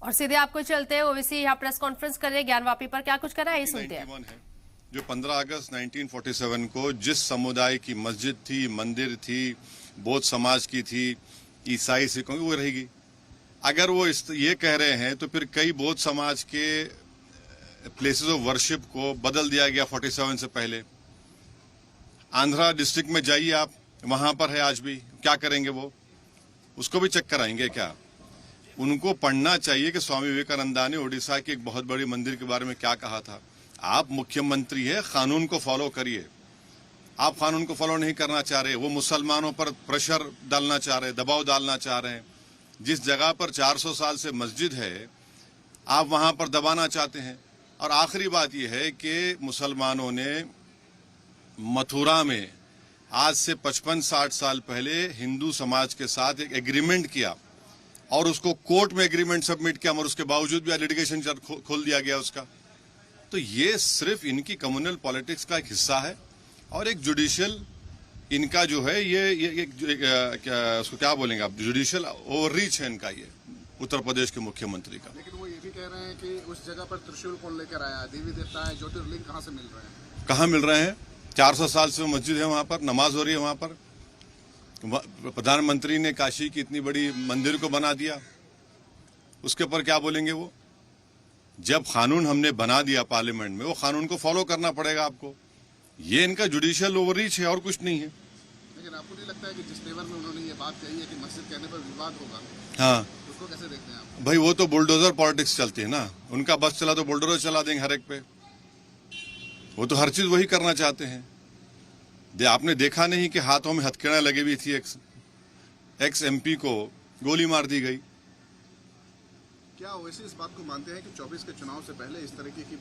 और सीधे आपको चलते हैं, ओवैसी यहाँ प्रेस कॉन्फ्रेंस कर रहे हैं ज्ञानवापी पर, क्या कुछ करा है ये सुनते हैं। 91 है जो 15 अगस्त 1947 को जिस समुदाय की मस्जिद थी, मंदिर थी, बौद्ध समाज की थी, ईसाई सिखों की, वो रहेगी। अगर वो ये कह रहे हैं तो फिर कई बौद्ध समाज के प्लेसेस ऑफ वर्शिप को बदल दिया गया 47 से पहले। आंध्रा डिस्ट्रिक्ट में जाइए आप, वहां पर है आज भी। क्या करेंगे वो? उसको भी चेक कराएंगे क्या? उनको पढ़ना चाहिए कि स्वामी विवेकानंदा ने ओडिशा के एक बहुत बड़ी मंदिर के बारे में क्या कहा था। आप मुख्यमंत्री है, कानून को फॉलो करिए। आप कानून को फॉलो नहीं करना चाह रहे, वो मुसलमानों पर प्रेशर डालना चाह रहे, दबाव डालना चाह रहे हैं। जिस जगह पर 400 साल से मस्जिद है, आप वहां पर दबाना चाहते हैं। और आखिरी बात यह है कि मुसलमानों ने मथुरा में आज से 55-60 साल पहले हिंदू समाज के साथ एक एग्रीमेंट किया और उसको कोर्ट में एग्रीमेंट सबमिट किया, मगर उसके बावजूद भी लिटिगेशन खोल दिया गया उसका। तो ये सिर्फ इनकी कम्युनल पॉलिटिक्स का एक हिस्सा है और एक जुडिशियल इनका जो है ये उसको क्या बोलेंगे आप, जुडिशियल ओवररीच है इनका, ये उत्तर प्रदेश के मुख्यमंत्री का। लेकिन वो ये भी कह रहे हैं कि उस जगह पर त्रिशूल कौन लेकर आया, देवी देवता है, ज्योतिर्लिंग कहाँ से मिल रहे हैं? कहाँ मिल रहे हैं? 400 साल से मस्जिद है वहां पर, नमाज हो रही है वहां पर। प्रधानमंत्री ने काशी की इतनी बड़ी मंदिर को बना दिया, उसके ऊपर क्या बोलेंगे वो? जब कानून हमने बना दिया पार्लियामेंट में, वो कानून को फॉलो करना पड़ेगा आपको। ये इनका जुडिशियल ओवररीच है और कुछ नहीं है। लेकिन आपको नहीं लगता है कि जिस तेवर में उन्होंने ये बात कही है कि मस्जिद कहने पर विवाद होगा, हाँ, उसको कैसे देखते हैं आप? भाई वो तो बुलडोजर पॉलिटिक्स चलती है ना, उनका बस चला तो बुलडोजर चला देंगे हर एक पे। वो तो हर चीज वही करना चाहते हैं। आपने देखा नहीं कि हाथों में हथकड़ियां लगी हुई थी, एक्स एमपी को गोली मार दी गई। क्या ओवैसी इस बात को मानते हैं कि 24 के चुनाव से पहले इस तरीके की